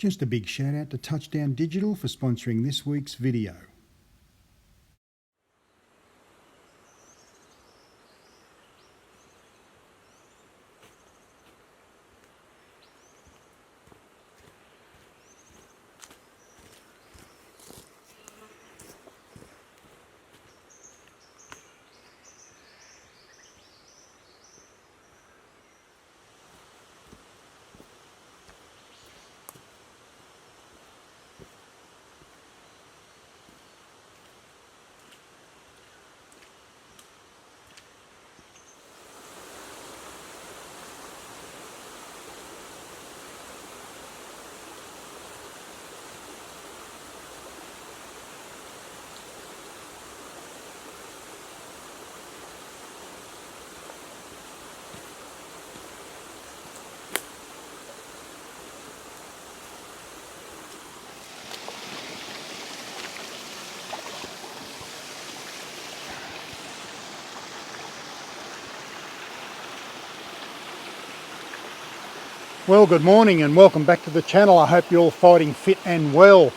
Just a big shout out to Touchdown Digital for sponsoring this week's video. Well, good morning and welcome back to the channel. I hope you're all fighting fit and well.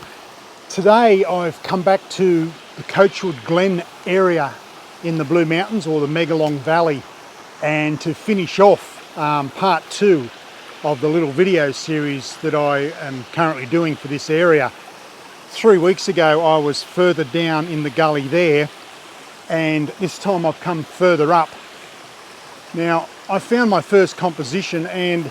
Today I've come back to the Coachwood Glen area in the Blue Mountains, or the Megalong Valley, and to finish off part 2 of the little video series that I am currently doing for this area. 3 weeks ago I was further down in the gully there, and this time I've come further up. Now, I found my first composition, and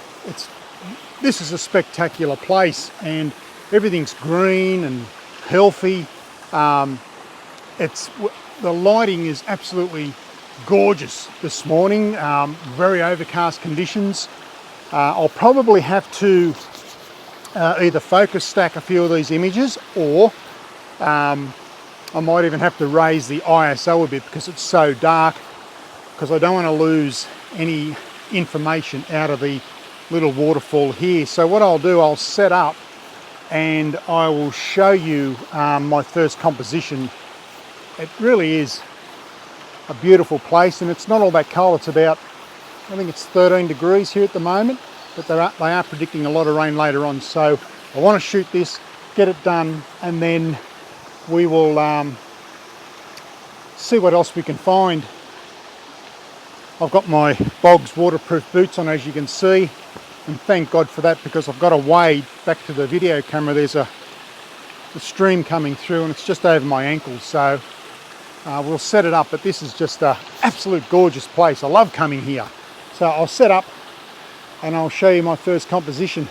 this is a spectacular place, and everything's green and healthy. The lighting is absolutely gorgeous this morning. Very overcast conditions. I'll probably have to either focus stack a few of these images, or I might even have to raise the ISO a bit because it's so dark, because I don't want to lose any information out of the little waterfall here. So what I'll do, I'll set up and I will show you my first composition. It really is a beautiful place, and it's not all that cold. It's about, I think it's 13 degrees here at the moment, but they are predicting a lot of rain later on. So I want to shoot this, get it done, and then we will see what else we can find. I've got my Bogs waterproof boots on, as you can see, and thank God for that, because I've got to wade back to the video camera. There's a stream coming through and it's just over my ankles, so we'll set it up. But this is just an absolute gorgeous place. I love coming here. So I'll set up and I'll show you my first composition.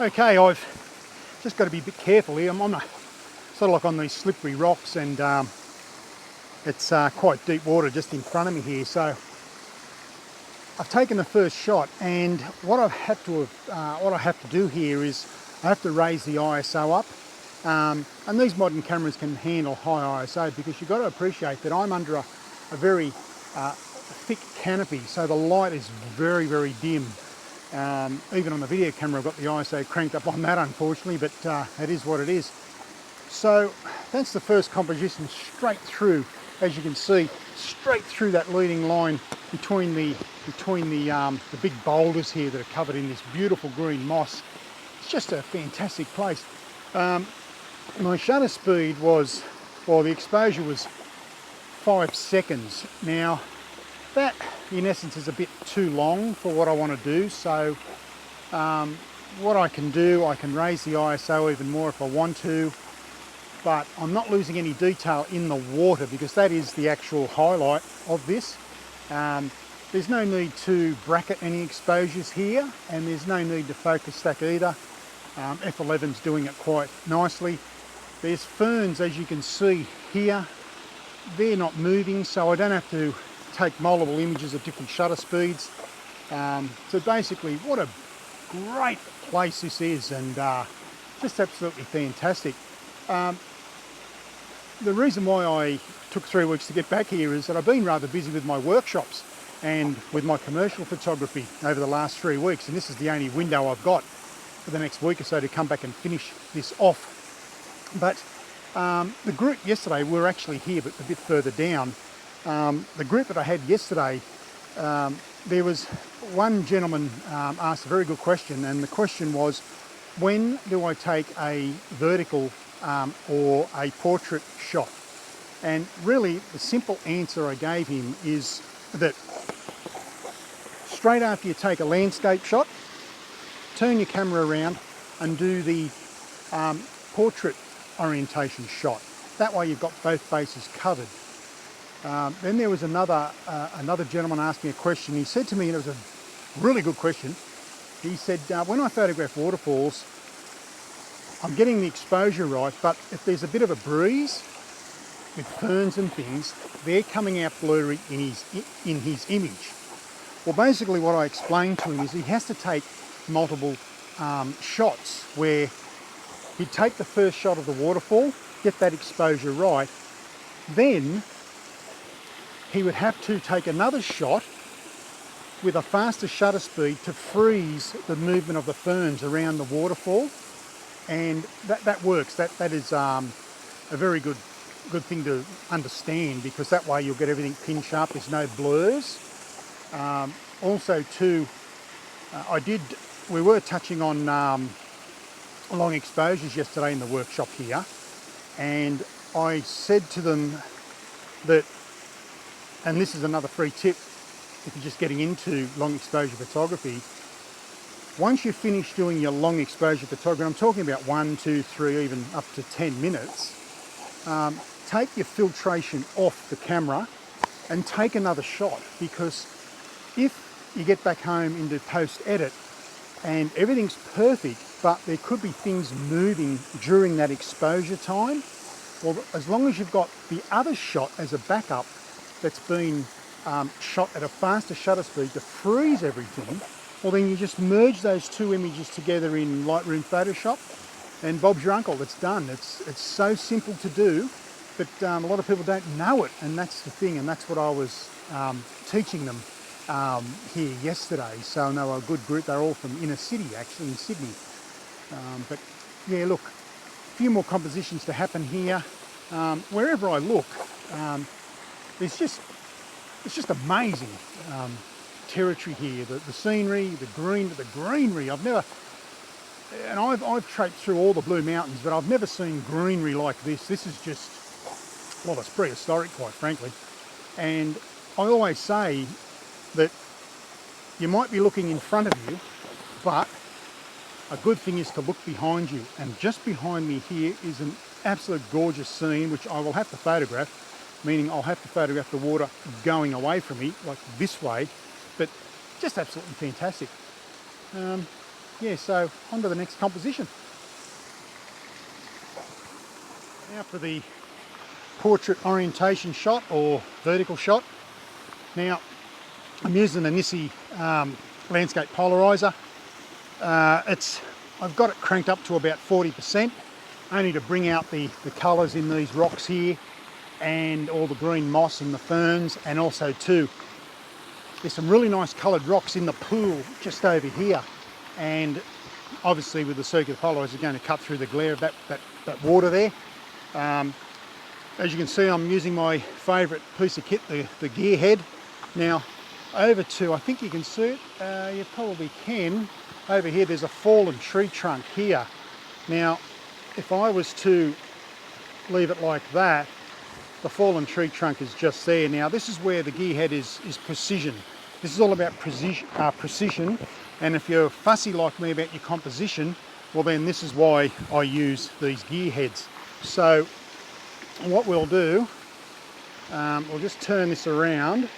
Okay, I've just got to be a bit careful here. I'm on sort of like on these slippery rocks, and it's quite deep water just in front of me here. So I've taken the first shot, and what I have to do here is I have to raise the ISO up. And these modern cameras can handle high ISO, because you've got to appreciate that I'm under a very thick canopy, so the light is very, very dim. Even on the video camera I've got the ISO cranked up on that, unfortunately, but it is what it is. So that's the first composition, straight through, as you can see, straight through that leading line between the big boulders here that are covered in this beautiful green moss. It's just a fantastic place. My shutter speed was, well, the exposure was 5 seconds. Now that in essence is a bit too long for what I want to do, so what I can do, I can raise the ISO even more if I want to, but I'm not losing any detail in the water, because that is the actual highlight of this. There's no need to bracket any exposures here, and there's no need to focus stack either. F11's doing it quite nicely. There's ferns, as you can see here, they're not moving, so I don't have to take multiple images at different shutter speeds. So basically, what a great place this is, and just absolutely fantastic. The reason why I took 3 weeks to get back here is that I've been rather busy with my workshops and with my commercial photography over the last 3 weeks, and this is the only window I've got for the next week or so to come back and finish this off. But the group yesterday were actually here, but a bit further down. The group that I had yesterday, there was one gentleman asked a very good question, and the question was, when do I take a vertical or a portrait shot? And really the simple answer I gave him is that straight after you take a landscape shot, turn your camera around and do the portrait orientation shot. That way you've got both bases covered. Then there was another gentleman asked me a question. He said to me, and it was a really good question, he said, when I photograph waterfalls, I'm getting the exposure right, but if there's a bit of a breeze with ferns and things, they're coming out blurry in his image. Well, basically what I explained to him is he has to take multiple shots, where he'd take the first shot of the waterfall, get that exposure right, then he would have to take another shot with a faster shutter speed to freeze the movement of the ferns around the waterfall, and that works. That is a very good thing to understand, because that way you'll get everything pin sharp. There's no blurs. Also, too, we were touching on long exposures yesterday in the workshop here, and I said to them that, and this is another free tip if you're just getting into long exposure photography, once you finish doing your long exposure photography, I'm talking about 1, 2, 3, even up to 10 minutes, take your filtration off the camera and take another shot, because if you get back home into post-edit and everything's perfect, but there could be things moving during that exposure time, well, as long as you've got the other shot as a backup that's been shot at a faster shutter speed to freeze everything, well, then you just merge those two images together in Lightroom Photoshop, and Bob's your uncle. It's done. It's so simple to do, but a lot of people don't know it, and that's the thing, and that's what I was teaching them here yesterday. So no, a good group. They're all from inner city, actually, in Sydney. But yeah, look, a few more compositions to happen here. Wherever I look, it's just amazing territory here. The scenery, the greenery. I've traipsed through all the Blue Mountains, but I've never seen greenery like this. This is just, well, it's prehistoric, quite frankly. And I always say that you might be looking in front of you, but a good thing is to look behind you. And just behind me here is an absolute gorgeous scene, which I will have to photograph, meaning I'll have to photograph the water going away from me, like this way, but just absolutely fantastic. Yeah, so on to the next composition. Now for the portrait orientation shot, or vertical shot. Now, I'm using the Nissi landscape polarizer. I've got it cranked up to about 40%, only to bring out the colours in these rocks here, and all the green moss and the ferns, and also too, there's some really nice coloured rocks in the pool just over here, and obviously with the circular polarizer going to cut through the glare of that water there. As you can see, I'm using my favourite piece of kit, the gear head. Now over to, I think you can see it, you probably can, over here there's a fallen tree trunk here. Now if I was to leave it like that, the fallen tree trunk is just there. Now this is where the gear head is precision. This is all about precision, and if you're fussy like me about your composition, well then this is why I use these gear heads. So what we'll do, we'll just turn this around.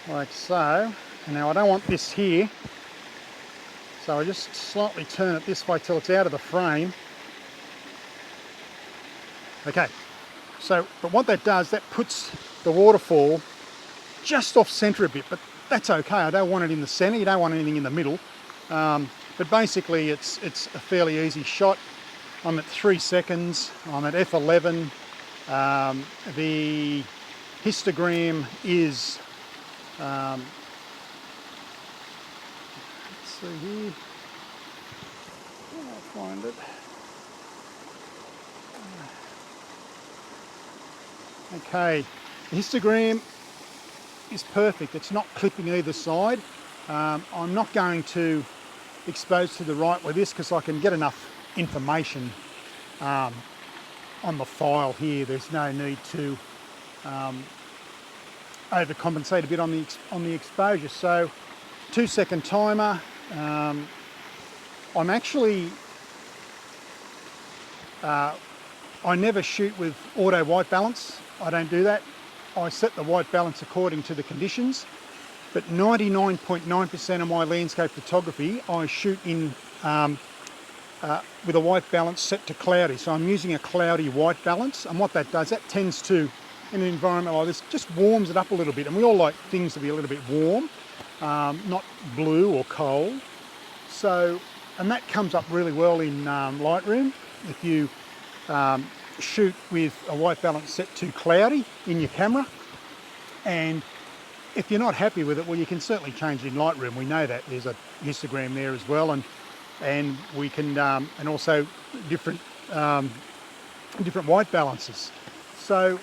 Like so. And now I don't want this here, so I just slightly turn it this way till it's out of the frame, Okay, so, but what that does, that puts the waterfall just off centre a bit, but that's okay. I don't want it in the centre, you don't want anything in the middle. But basically it's a fairly easy shot. I'm at 3 seconds, I'm at f11. The histogram is, let's see here, I'll find it. Okay, the histogram is perfect. It's not clipping either side. I'm not going to expose to the right with this because I can get enough information on the file here. There's no need to overcompensate a bit on the exposure. So 2 second timer. I'm actually I never shoot with auto white balance. I don't do that. I set the white balance according to the conditions, but 99.9% of my landscape photography I shoot in with a white balance set to cloudy. So I'm using a cloudy white balance, and what that does, that tends to, in an environment like this, just warms it up a little bit, and we all like things to be a little bit warm, not blue or cold. So, and that comes up really well in Lightroom. If you shoot with a white balance set to cloudy in your camera, and if you're not happy with it, well, you can certainly change it in Lightroom. We know that there's a histogram there as well, and we can and also different white balances. So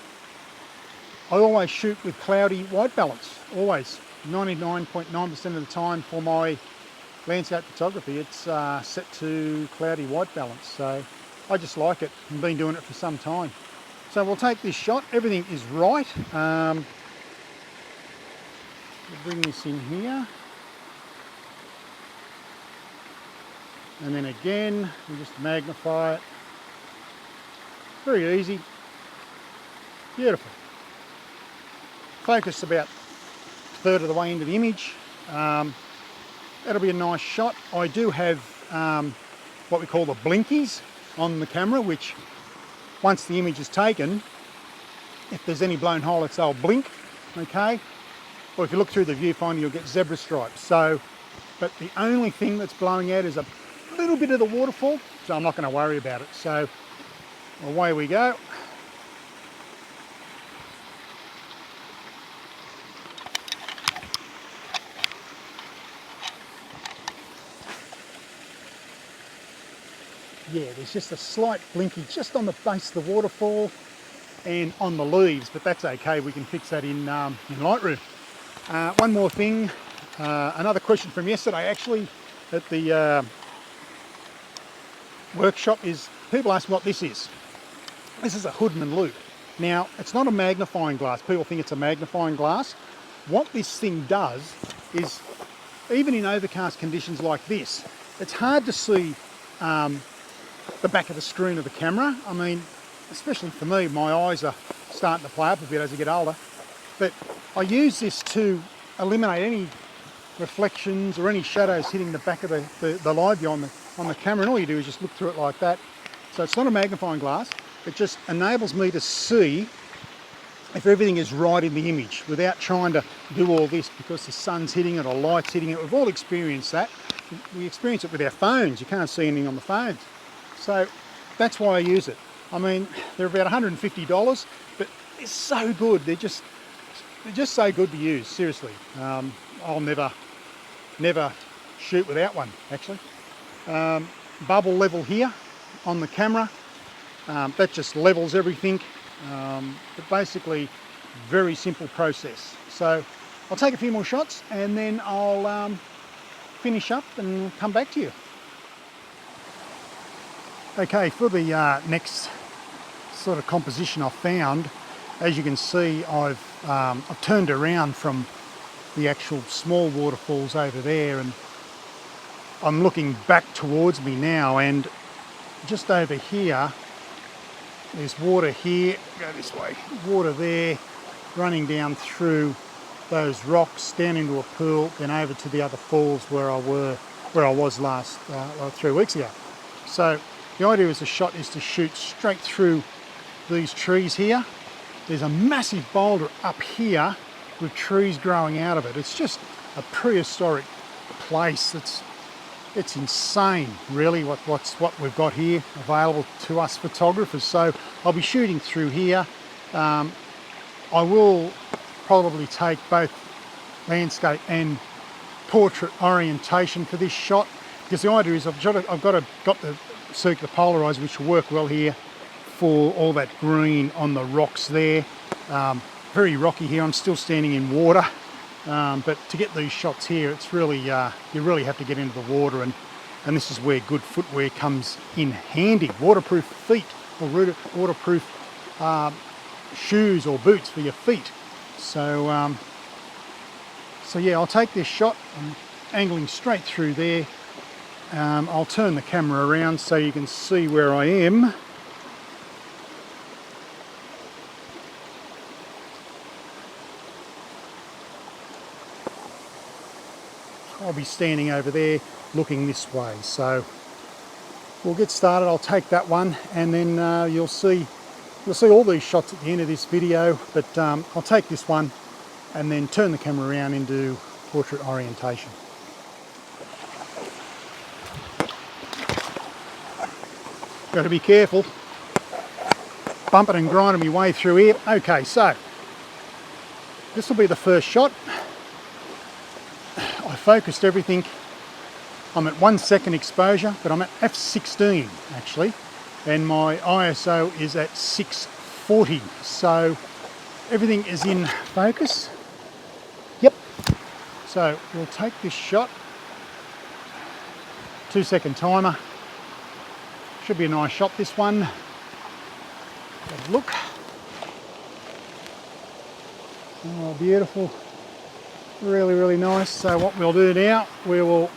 I always shoot with cloudy white balance, always. 99.9% of the time for my landscape photography, it's set to cloudy white balance. So I just like it. I've been doing it for some time. So we'll take this shot. Everything is right. We'll bring this in here. And then again, we'll just magnify it. Very easy. Beautiful. Focus about a third of the way into the image. That'll be a nice shot. I do have what we call the blinkies on the camera, which once the image is taken, if there's any blown holes, they'll blink, okay? Or if you look through the viewfinder, you'll get zebra stripes. So, but the only thing that's blowing out is a little bit of the waterfall, so I'm not going to worry about it. So away we go. Yeah, there's just a slight blinky just on the base of the waterfall and on the leaves, but that's okay. We can fix that in Lightroom. One more thing, another question from yesterday actually at the workshop is, people ask what this is. This is a Hoodman loop. Now, it's not a magnifying glass. People think it's a magnifying glass. What this thing does is, even in overcast conditions like this, it's hard to see the back of the screen of the camera. I mean, especially for me, my eyes are starting to play up a bit as I get older. But I use this to eliminate any reflections or any shadows hitting the back of the live view on the camera, and all you do is just look through it like that. So it's not a magnifying glass, it just enables me to see if everything is right in the image without trying to do all this because the sun's hitting it or light's hitting it. We've all experienced that. We experience it with our phones. You can't see anything on the phones. So that's why I use it. I mean, they're about $150, but they're so good. They're just so good to use, seriously. I'll never shoot without one, actually. Bubble level here on the camera. That just levels everything. But basically, very simple process. So I'll take a few more shots and then I'll finish up and come back to you. Okay, for the next sort of composition I've found, as you can see, I've turned around from the actual small waterfalls over there, and I'm looking back towards me now, and just over here, there's water here, go this way, water there, running down through those rocks, down into a pool, then over to the other falls where I was last 3 weeks ago. So the idea of the shot is to shoot straight through these trees here. There's a massive boulder up here with trees growing out of it. It's just a prehistoric place. It's insane, really, what we've got here available to us photographers. So I'll be shooting through here. I will probably take both landscape and portrait orientation for this shot, because the idea is I've got the circular polarizer, which will work well here for all that green on the rocks there. Very rocky here. I'm still standing in water, but to get these shots here, it's really you really have to get into the water, and this is where good footwear comes in handy. Waterproof feet, or waterproof shoes or boots for your feet. So so yeah, I'll take this shot. I'm angling straight through there. I'll turn the camera around so you can see where I am. I'll be standing over there looking this way. So we'll get started. I'll take that one, and then you'll see all these shots at the end of this video, but I'll take this one and then turn the camera around into portrait orientation. Got to be careful, bumping and grinding my way through here. Okay, so this will be the first shot. I focused everything. I'm at 1 second exposure, but I'm at f16 actually, and my ISO is at 640. So everything is in focus. Yep. So we'll take this shot. 2 second timer. Should be a nice shot, this one. Have a look. Oh, beautiful. Really, really nice. So what we'll do now, we will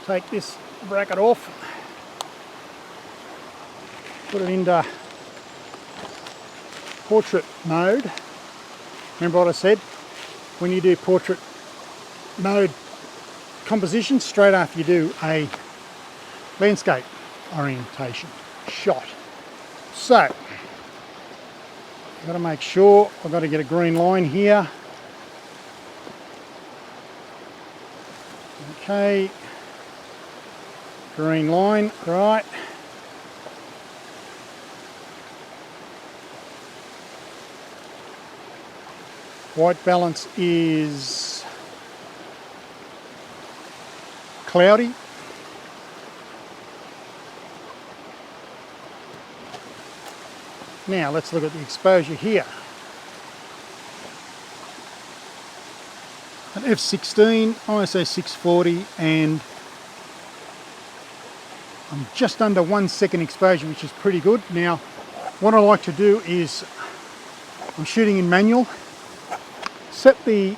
take this bracket off, put it into portrait mode. Remember what I said? When you do portrait mode composition, straight after you do a landscape orientation shot. So I've got to make sure I've got to get a green line here. Okay, green line, right. White balance is cloudy. Now let's look at the exposure here. At f16, ISO 640, and I'm just under 1 second exposure, which is pretty good. Now, what I like to do is, I'm shooting in manual, set the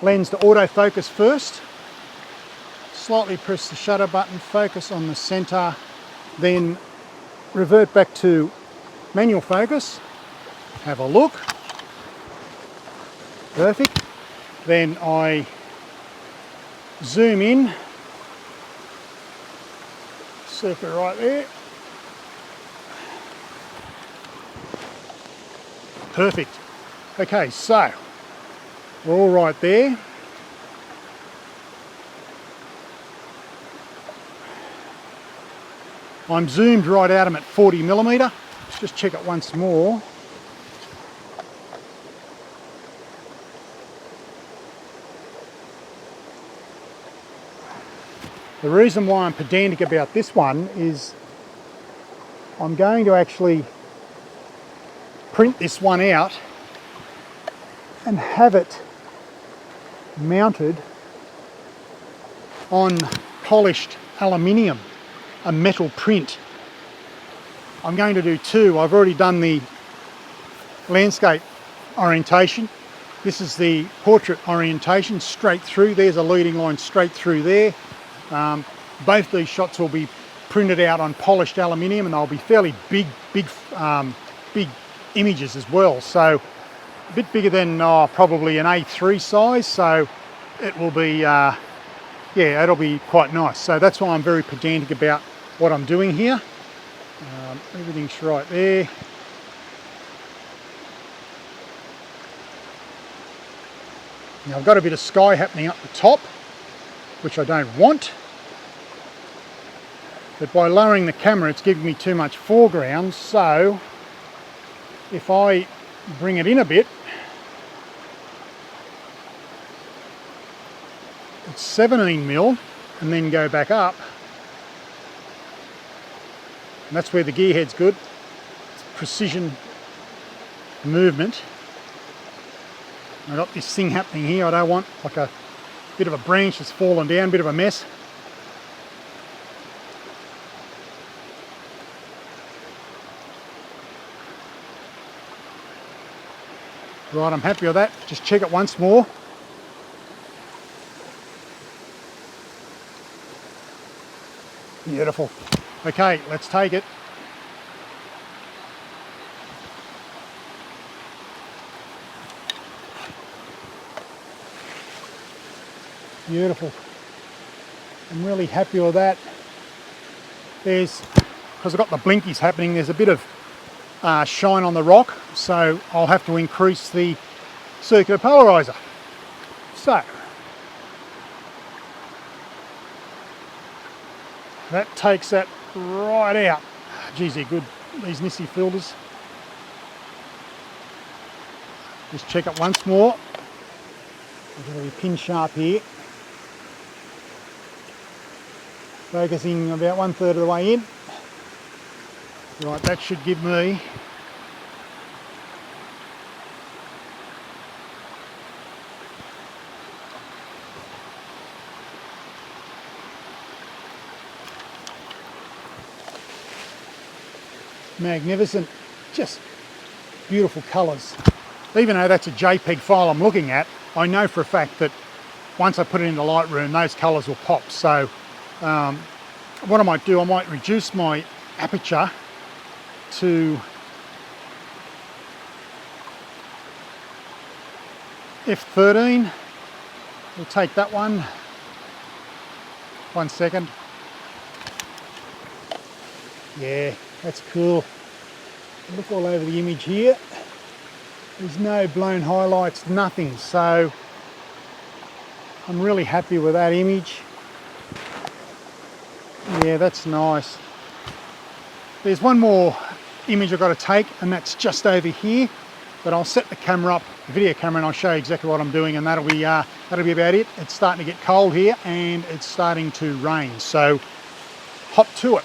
lens to autofocus first, slightly press the shutter button, focus on the center, then revert back to manual focus, have a look. Perfect. Then I zoom in, circle right there. Perfect. Okay, so we're all right there. I'm zoomed right out. I'm at 40mm. Let's just check it once more. The reason why I'm pedantic about this one is I'm going to actually print this one out and have it mounted on polished aluminium, a metal print. I'm going to do two. I've already done the landscape orientation. This is the portrait orientation, straight through. There's a leading line straight through there. Both these shots will be printed out on polished aluminium, and they'll be fairly big images as well. So a bit bigger than probably an A3 size. So it will be, yeah, it'll be quite nice. So that's why I'm very pedantic about what I'm doing here. Everything's right there. Now I've got a bit of sky happening up the top, which I don't want. But by lowering the camera, it's giving me too much foreground. So if I bring it in a bit, it's 17mm, and then go back up. And that's where the gear head's good. It's precision movement. I've got this thing happening here. I don't want like a bit of a branch that's fallen down, a bit of a mess. Right, I'm happy with that. Just check it once more. Beautiful. Okay, let's take it. Beautiful. I'm really happy with that. Because I've got the blinkies happening, there's a bit of shine on the rock, so I'll have to increase the circular polarizer. So that takes that right out. Geez, they're good, these Nissi filters. Just check it once more. I've got to be pin sharp here. Focusing about 1/3 of the way in. Right, that should give me magnificent, just beautiful colours. Even though that's a JPEG file I'm looking at, I know for a fact that once I put it into Lightroom, those colours will pop. So what I might do, I might reduce my aperture to f13. We'll take that one. 1 second. Yeah, that's cool. Look all over the image here. There's no blown highlights, nothing. So I'm really happy with that image. Yeah, that's nice. There's one more image I've got to take, and that's just over here. But I'll set the camera up, the video camera, and I'll show you exactly what I'm doing, and that'll be about it. It's starting to get cold here, and it's starting to rain. So hop to it.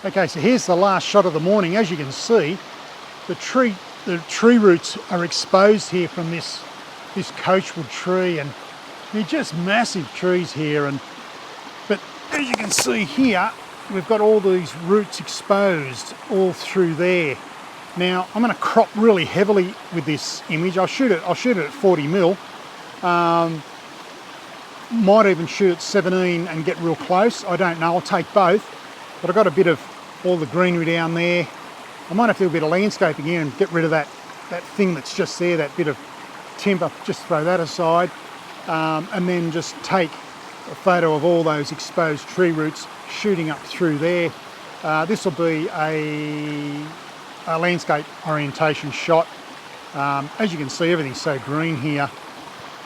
Okay, so here's the last shot of the morning. As you can see, the tree roots are exposed here from this Coachwood tree, and they're just massive trees here. But as you can see here, we've got all these roots exposed all through there. Now I'm going to crop really heavily with this image. I'll shoot it at 40mm. Might even shoot at 17 and get real close. I don't know. I'll take both. But I've got a bit of all the greenery down there. I might have to do a bit of landscaping here and get rid of that thing that's just there, that bit of timber. Just throw that aside, and then just take a photo of all those exposed tree roots shooting up through there. This will be a landscape orientation shot. As you can see, everything's so green here.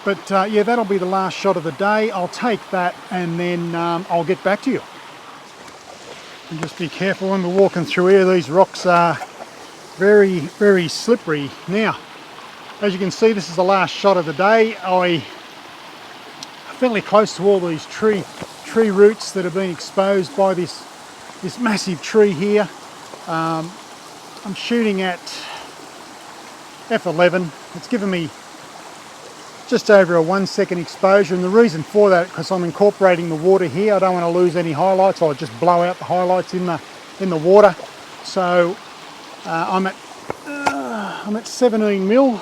But yeah, that'll be the last shot of the day. I'll take that, and then I'll get back to you. And just be careful when we're walking through here. These rocks are very, very slippery. Now, as you can see, this is the last shot of the day. I'm fairly close to all these tree roots that have been exposed by this massive tree here. I'm shooting at f11. It's given me just over a 1 second exposure, and the reason for that, because I'm incorporating the water here. I don't want to lose any highlights. I'll just blow out the highlights in the water. So I'm at 17mm,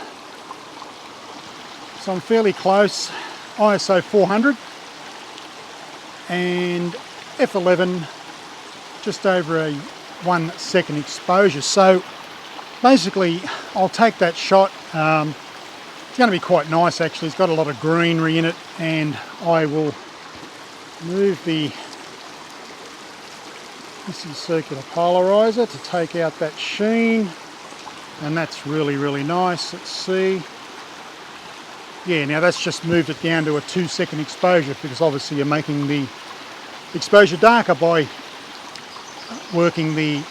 so I'm fairly close. ISO 400 and f11, just over a 1 second exposure. So basically I'll take that shot. It's going to be quite nice actually. It's got a lot of greenery in it, and I will move the This is circular polarizer to take out that sheen, and that's really, really nice. Let's see. Yeah, now that's just moved it down to a 2-second exposure, because obviously you're making the exposure darker by working the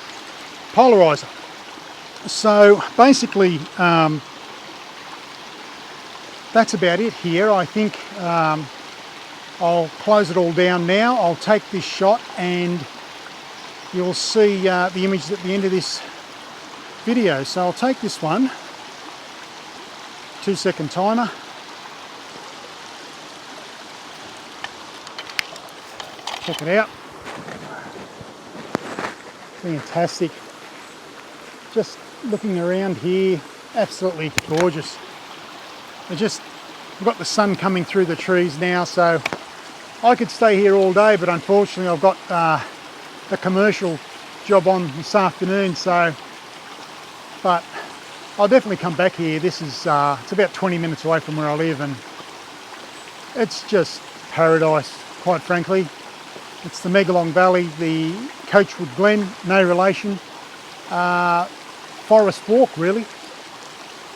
polarizer. So basically that's about it here. I think I'll close it all down now. I'll take this shot and you'll see the images at the end of this video. So I'll take this one, 2-second timer. Check it out. Fantastic. Just looking around here, absolutely gorgeous. We've got the sun coming through the trees now, so I could stay here all day, but unfortunately I've got a commercial job on this afternoon, but I'll definitely come back here. This is it's about 20 minutes away from where I live, and it's just paradise, quite frankly. It's the Megalong Valley, the Coachwood Glen, no relation. Forest walk, really,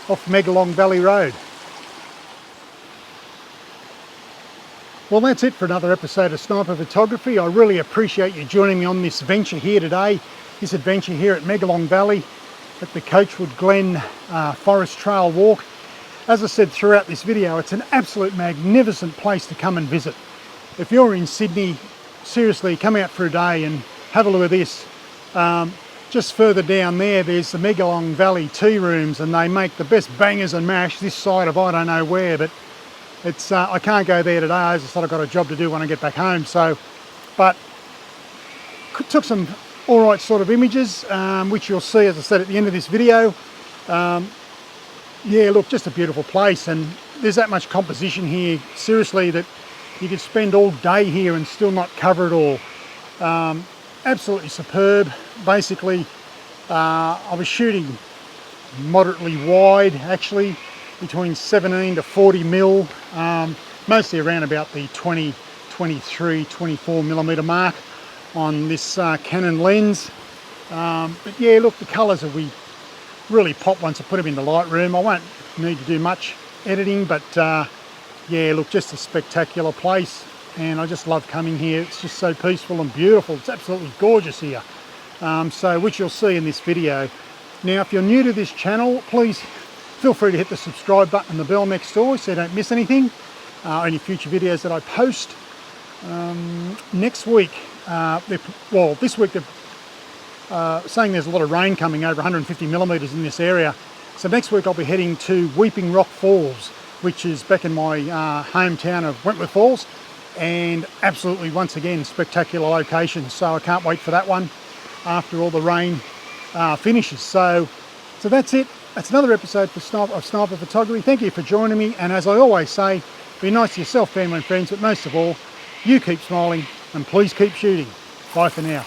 off Megalong Valley Road. Well, that's it for another episode of Sniper Photography. I really appreciate you joining me on this venture here today, this adventure here at Megalong Valley at the Coachwood Glen Forest Trail Walk. As I said throughout this video, it's an absolute magnificent place to come and visit. If you're in Sydney, seriously, come out for a day and have a look at this. Just further down there, there's the Megalong Valley tea rooms, and they make the best bangers and mash this side of I don't know where, but it's I can't go there today. As I said, I've got a job to do when I get back home. So, but took some all right sort of images, which you'll see, as I said, at the end of this video. Yeah, look, just a beautiful place, and there's that much composition here, seriously, that you could spend all day here and still not cover it all. Absolutely superb. Basically, I was shooting moderately wide, actually, between 17 to 40 mil, mostly around about the 20, 23, 24 millimeter mark on this Canon lens. But yeah, look, the colours will be really pop once I put them in the Lightroom. I won't need to do much editing, but yeah, look, just a spectacular place, and I just love coming here. It's just so peaceful and beautiful. It's absolutely gorgeous here, which you'll see in this video. Now, if you're new to this channel, please feel free to hit the subscribe button and the bell next door so you don't miss anything, any future videos that I post. Next week, this week they're saying there's a lot of rain coming, over 150 millimetres in this area. So next week I'll be heading to Weeping Rock Falls, which is back in my hometown of Wentworth Falls, and absolutely, once again, spectacular location. So I can't wait for that one after all the rain finishes. So that's it. That's another episode of Sniper Photography. Thank you for joining me, and as I always say, be nice to yourself, family and friends, but most of all, you keep smiling and please keep shooting. Bye for now.